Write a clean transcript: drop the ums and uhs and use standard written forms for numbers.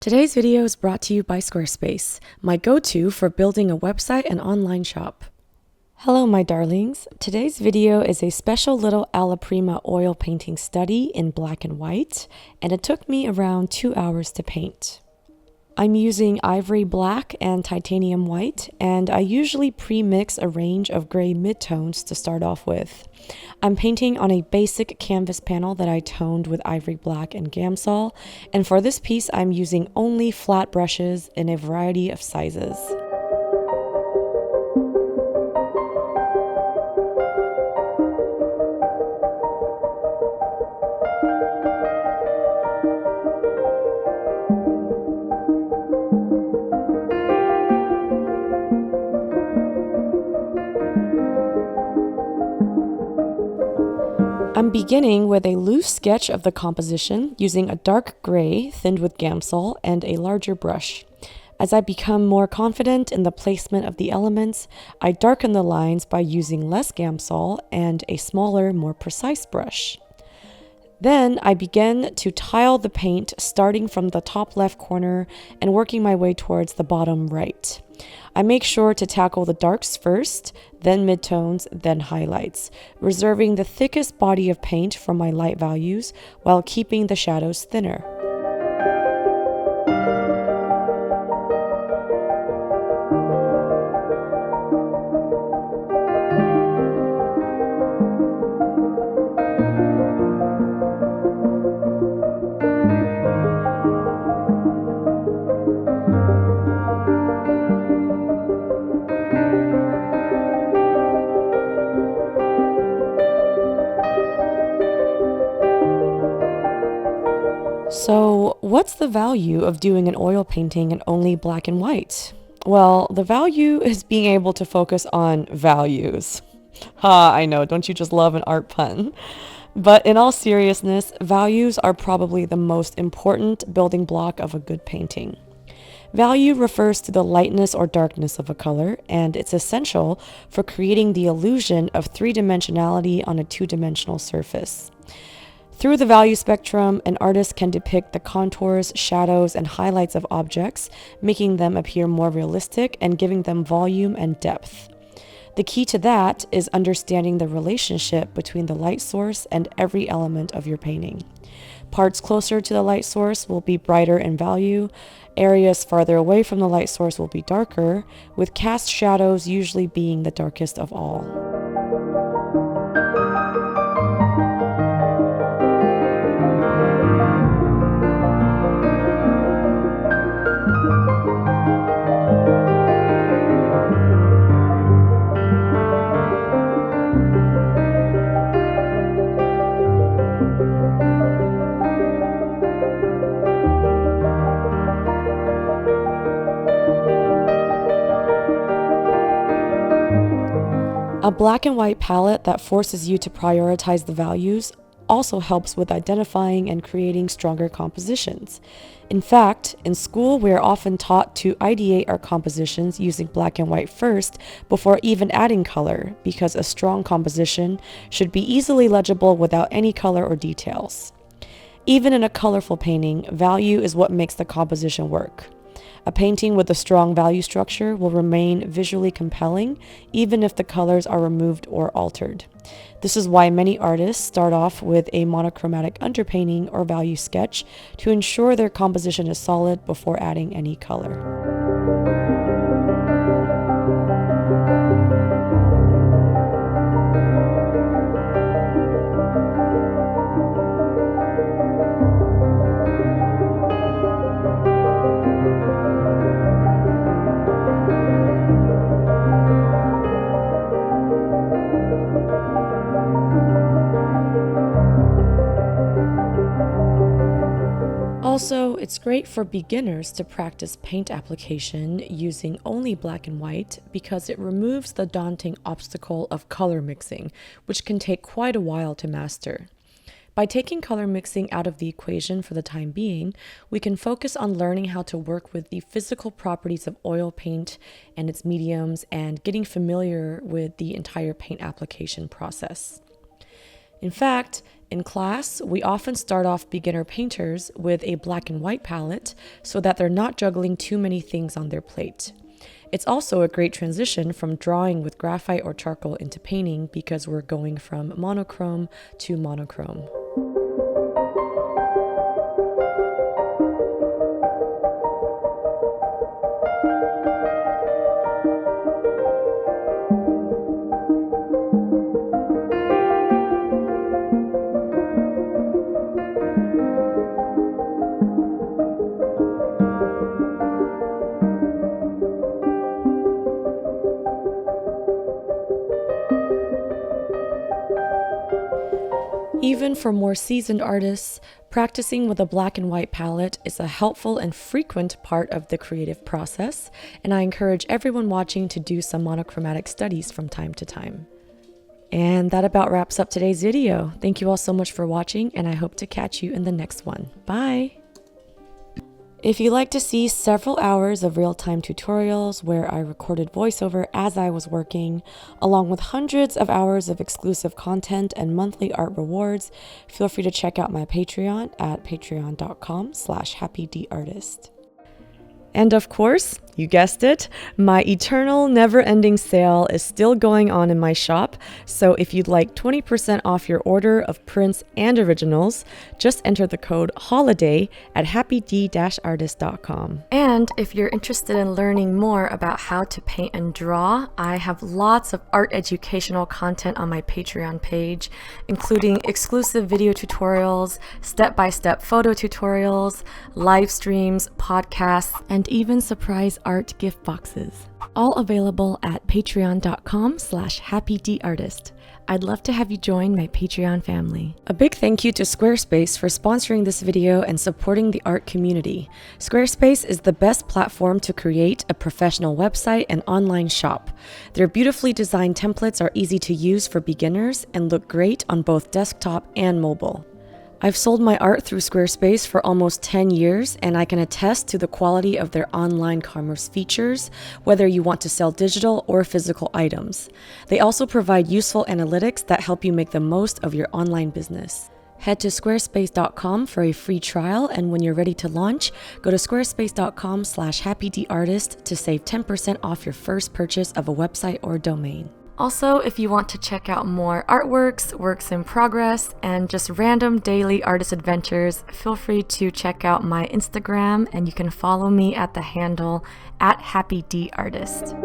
Today's video is brought to you by Squarespace, my go-to for building a website and online shop. Hello, my darlings. Today's video is a special little alla prima oil painting study in black and white, and it took me around 2 hours to paint. I'm using ivory black and titanium white, and I usually pre-mix a range of gray midtones to start off with. I'm painting on a basic canvas panel that I toned with ivory black and Gamsol, and for this piece I'm using only flat brushes in a variety of sizes. I'm beginning with a loose sketch of the composition using a dark gray thinned with Gamsol and a larger brush. As I become more confident in the placement of the elements, I darken the lines by using less Gamsol and a smaller, more precise brush. Then I begin to tile the paint starting from the top left corner and working my way towards the bottom right. I make sure to tackle the darks first, then midtones, then highlights, reserving the thickest body of paint for my light values while keeping the shadows thinner. So, what's the value of doing an oil painting in only black and white? Well, the value is being able to focus on values. I know, don't you just love an art pun? But in all seriousness, values are probably the most important building block of a good painting. Value refers to the lightness or darkness of a color, and it's essential for creating the illusion of three-dimensionality on a two-dimensional surface. Through the value spectrum, an artist can depict the contours, shadows, and highlights of objects, making them appear more realistic and giving them volume and depth. The key to that is understanding the relationship between the light source and every element of your painting. Parts closer to the light source will be brighter in value, areas farther away from the light source will be darker, with cast shadows usually being the darkest of all. A black and white palette that forces you to prioritize the values also helps with identifying and creating stronger compositions. In fact, in school we are often taught to ideate our compositions using black and white first before even adding color, because a strong composition should be easily legible without any color or details. Even in a colorful painting, value is what makes the composition work. A painting with a strong value structure will remain visually compelling, even if the colors are removed or altered. This is why many artists start off with a monochromatic underpainting or value sketch to ensure their composition is solid before adding any color. Also, it's great for beginners to practice paint application using only black and white because it removes the daunting obstacle of color mixing, which can take quite a while to master. By taking color mixing out of the equation for the time being, we can focus on learning how to work with the physical properties of oil paint and its mediums and getting familiar with the entire paint application process. In fact, in class, we often start off beginner painters with a black and white palette so that they're not juggling too many things on their plate. It's also a great transition from drawing with graphite or charcoal into painting because we're going from monochrome to monochrome. Even for more seasoned artists, practicing with a black and white palette is a helpful and frequent part of the creative process, and I encourage everyone watching to do some monochromatic studies from time to time. And that about wraps up today's video. Thank you all so much for watching, and I hope to catch you in the next one. Bye! If you'd like to see several hours of real-time tutorials where I recorded voiceover as I was working, along with hundreds of hours of exclusive content and monthly art rewards, feel free to check out my Patreon at patreon.com/happydartist. And of course, you guessed it, my eternal never-ending sale is still going on in my shop, so if you'd like 20% off your order of prints and originals, just enter the code HOLIDAY at happyd-artist.com. And if you're interested in learning more about how to paint and draw, I have lots of art educational content on my Patreon page, including exclusive video tutorials, step-by-step photo tutorials, live streams, podcasts, and even surprise art gift boxes. All available at patreon.com/happydartist. I'd love to have you join my Patreon family. A big thank you to Squarespace for sponsoring this video and supporting the art community. Squarespace is the best platform to create a professional website and online shop. Their beautifully designed templates are easy to use for beginners and look great on both desktop and mobile. I've sold my art through Squarespace for almost 10 years, and I can attest to the quality of their online commerce features, whether you want to sell digital or physical items. They also provide useful analytics that help you make the most of your online business. Head to squarespace.com for a free trial, and when you're ready to launch, go to squarespace.com/happydartist to save 10% off your first purchase of a website or domain. Also, if you want to check out more artworks, works in progress, and just random daily artist adventures, feel free to check out my Instagram, and you can follow me at the handle @happydartist.